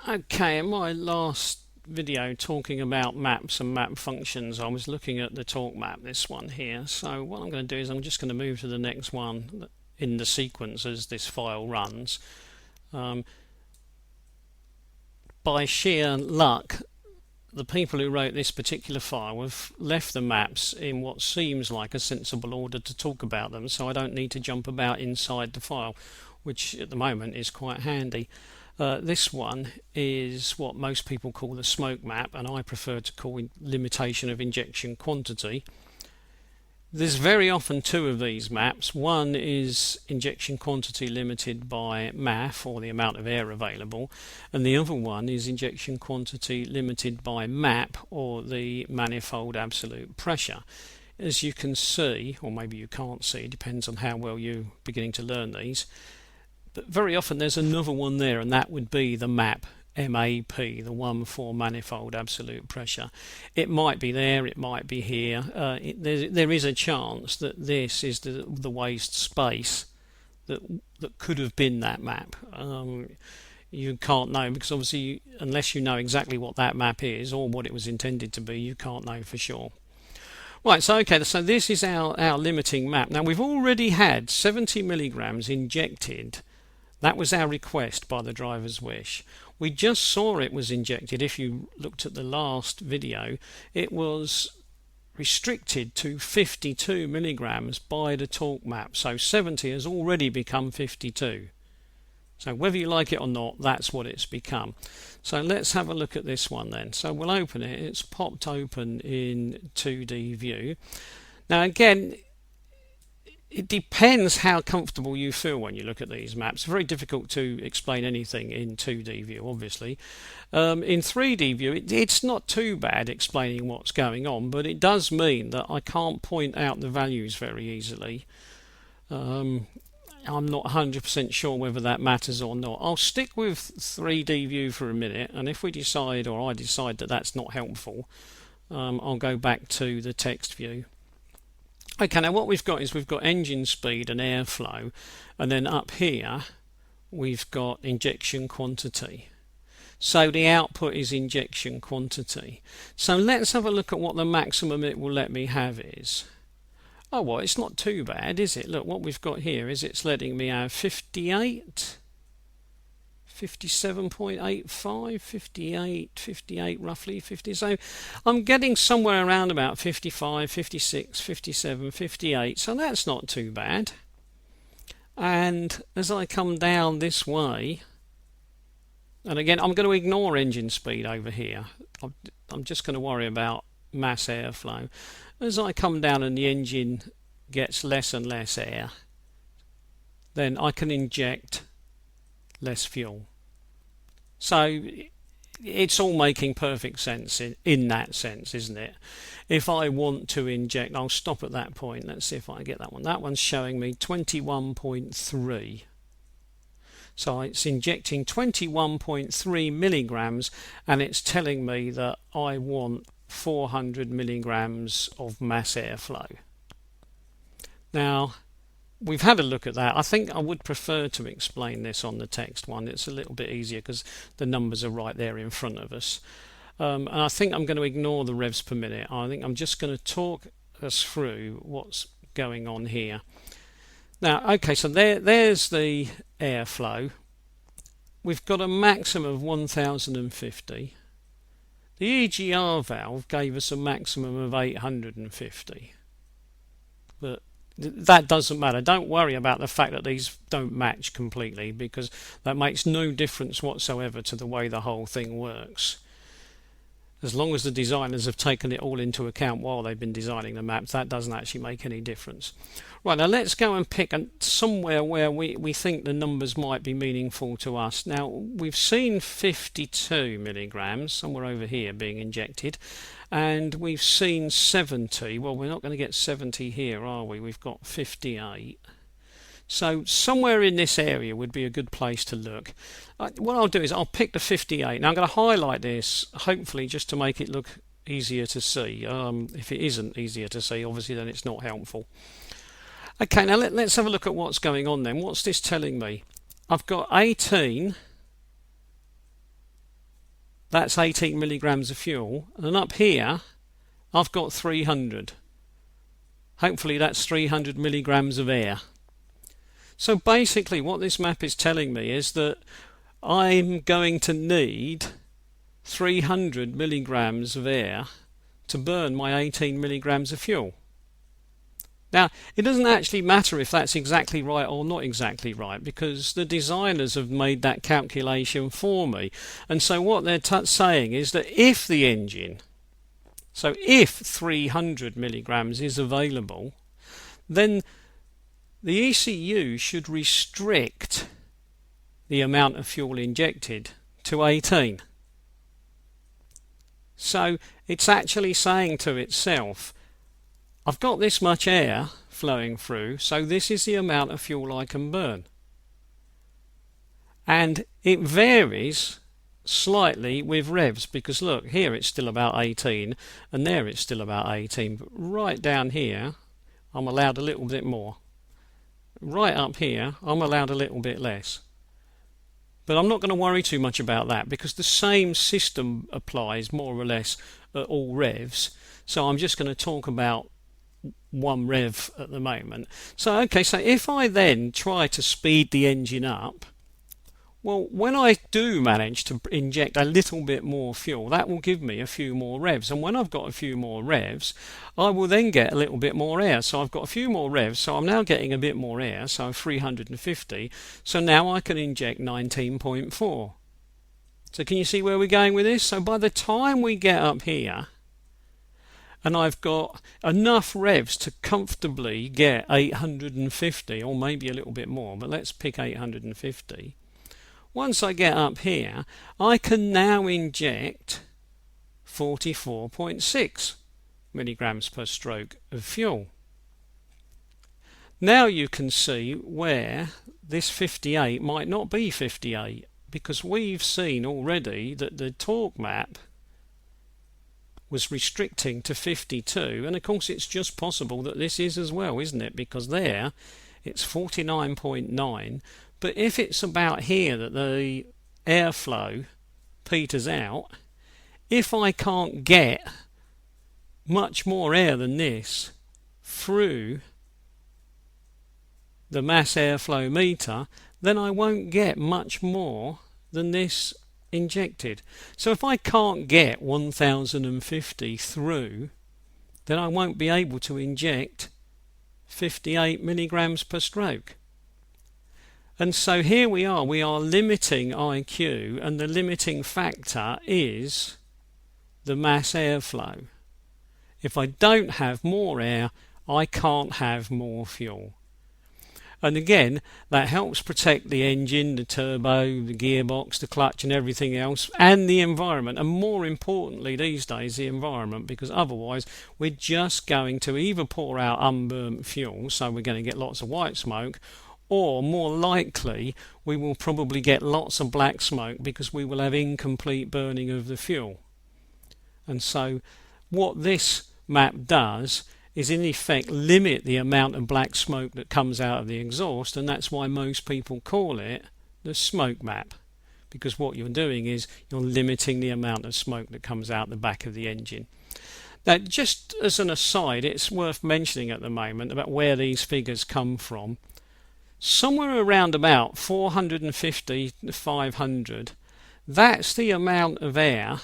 Okay, in my last video talking about maps and map functions, I was looking at the talk map, this one here. So what I'm going to do is I'm just going to move to the next one in the sequence as this file runs. Um, by sheer luck, the people who wrote this particular file have left the maps in what seems like a sensible order to talk about them, so I don't need to jump about inside the file, which at the moment is quite handy. This one is what most people call the smoke map, and I prefer to call it limitation of injection quantity. There's very often two of these maps. One is injection quantity limited by MAF, or the amount of air available, and the other one is injection quantity limited by MAP, or the manifold absolute pressure. As you can see, or maybe you can't see, it depends on how well you're beginning to learn these, but very often there's another one there, and that would be the MAP, MAP, the one for manifold absolute pressure. It might be there, it might be here. There is a chance that this is the waste space that could have been that map. You can't know, because obviously unless you know exactly what that map is or what it was intended to be, you can't know for sure. Right, so okay, so this is our limiting map. Now we've already had 70 milligrams injected. That was our request by the driver's wish. We just saw it was injected. If you looked at the last video, it was restricted to 52 milligrams by the talk map. So 70 has already become 52. So whether you like it or not, that's what it's become. So let's have a look at this one then. So we'll open it. It's popped open in 2D view. Now again, it depends how comfortable you feel when you look at these maps. It's very difficult to explain anything in 2D view, obviously. In 3D view, it's not too bad explaining what's going on, but it does mean that I can't point out the values very easily. I'm not 100% sure whether that matters or not. I'll stick with 3D view for a minute, and if we decide, or I decide, that that's not helpful, I'll go back to the text view. Okay, now what we've got is we've got engine speed and airflow, and then up here we've got injection quantity. So the output is injection quantity. So let's have a look at what the maximum it will let me have is. Oh, well, it's not too bad, is it? Look, what we've got here is it's letting me have 58, 57.85, 58 roughly, 50. So I'm getting somewhere around about 55, 56, 57, 58. So that's not too bad. And as I come down this way, and again, I'm going to ignore engine speed over here. I'm just going to worry about mass airflow. As I come down and the engine gets less and less air, then I can inject less fuel. So it's all making perfect sense in that sense, isn't it? If I want to inject, I'll stop at that point. Let's see if I get that one. That one's showing me 21.3. So it's injecting 21.3 milligrams, and it's telling me that I want 400 milligrams of mass airflow. Now, we've had a look at that. I think I would prefer to explain this on the text one. It's a little bit easier because the numbers are right there in front of us. And I think I'm going to ignore the revs per minute. I think I'm just going to talk us through what's going on here. Now, okay, so there's the airflow. We've got a maximum of 1050. The EGR valve gave us a maximum of 850. But that doesn't matter. Don't worry about the fact that these don't match completely, because that makes no difference whatsoever to the way the whole thing works. As long as the designers have taken it all into account while they've been designing the maps, that doesn't actually make any difference. Right, now let's go and pick somewhere where we think the numbers might be meaningful to us. Now, we've seen 52 milligrams, somewhere over here, being injected, and we've seen 70. Well, we're not going to get 70 here, are we? We've got 58. So somewhere in this area would be a good place to look. What I'll do is I'll pick the 58. Now I'm going to highlight this, hopefully just to make it look easier to see. If it isn't easier to see, obviously then it's not helpful. Okay, now let's have a look at what's going on then. What's this telling me? I've got 18 that's 18 milligrams of fuel, and up here I've got 300. Hopefully that's 300 milligrams of air. So basically what this map is telling me is that I'm going to need 300 milligrams of air to burn my 18 milligrams of fuel. Now, it doesn't actually matter if that's exactly right or not exactly right, because the designers have made that calculation for me. And so what they're saying is that if the engine, so if 300 milligrams is available, then the ECU should restrict the amount of fuel injected to 18. So it's actually saying to itself, I've got this much air flowing through, so this is the amount of fuel I can burn. And it varies slightly with revs, because look, here it's still about 18 and there it's still about 18, but right down here I'm allowed a little bit more. Right up here I'm allowed a little bit less. But I'm not going to worry too much about that, because the same system applies more or less at all revs. So I'm just going to talk about one rev at the moment. So okay, so if I then try to speed the engine up, well, when I do manage to inject a little bit more fuel, that will give me a few more revs, and when I've got a few more revs, I will then get a little bit more air. So I've got a few more revs, so I'm now getting a bit more air, so 350, so now I can inject 19.4. So can you see where we're going with this? So by the time we get up here, and I've got enough revs to comfortably get 850, or maybe a little bit more, but let's pick 850. Once I get up here, I can now inject 44.6 milligrams per stroke of fuel. Now you can see where this 58 might not be 58, because we've seen already that the torque map was restricting to 52, and of course it's just possible that this is as well, isn't it? Because there it's 49.9, but if it's about here that the airflow peters out, if I can't get much more air than this through the mass airflow meter, then I won't get much more than this injected. So if I can't get 1050 through, then I won't be able to inject 58 milligrams per stroke. And so here we are limiting IQ, and the limiting factor is the mass airflow. If I don't have more air, I can't have more fuel. And again, that helps protect the engine, the turbo, the gearbox, the clutch and everything else, and the environment, and more importantly these days the environment, because otherwise we're just going to either pour out unburnt fuel, so we're going to get lots of white smoke, or more likely we will probably get lots of black smoke because we will have incomplete burning of the fuel. And so what this map does is in effect limit the amount of black smoke that comes out of the exhaust, and that's why most people call it the smoke map, because what you're doing is you're limiting the amount of smoke that comes out the back of the engine. Now, just as an aside, it's worth mentioning at the moment about where these figures come from. Somewhere around about 450 to 500, that's the amount of air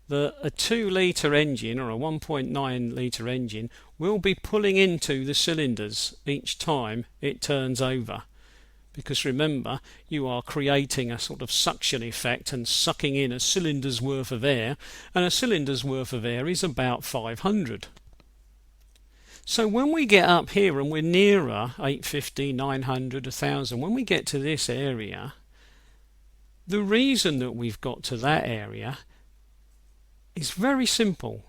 that a 2 litre engine or a 1.9 litre engine will be pulling into the cylinders each time it turns over. Because remember, you are creating a sort of suction effect and sucking in a cylinder's worth of air, and a cylinder's worth of air is about 500. So when we get up here and we're nearer 850, 900, 1000, when we get to this area, the reason that we've got to that area is very simple.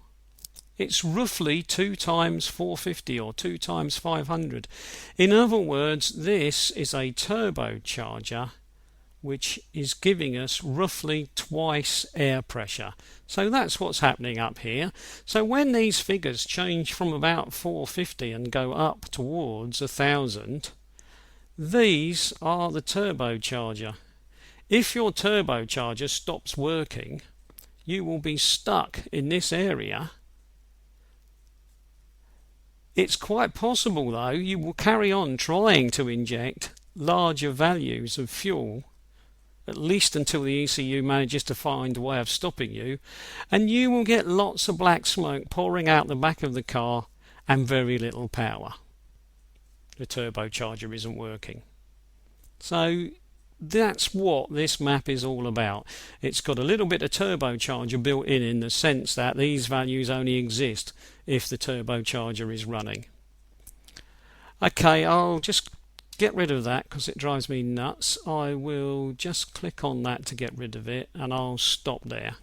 It's roughly 2 times 450 or 2 times 500. In other words, this is a turbocharger which is giving us roughly twice air pressure. So that's what's happening up here. So when these figures change from about 450 and go up towards 1000, these are the turbocharger. If your turbocharger stops working, you will be stuck in this area. It's quite possible, though, you will carry on trying to inject larger values of fuel, at least until the ECU manages to find a way of stopping you, and you will get lots of black smoke pouring out the back of the car and very little power. The turbocharger isn't working. So that's what this map is all about. It's got a little bit of turbocharger built in the sense that these values only exist if the turbocharger is running. Okay, I'll just get rid of that because it drives me nuts. I will just click on that to get rid of it, and I'll stop there.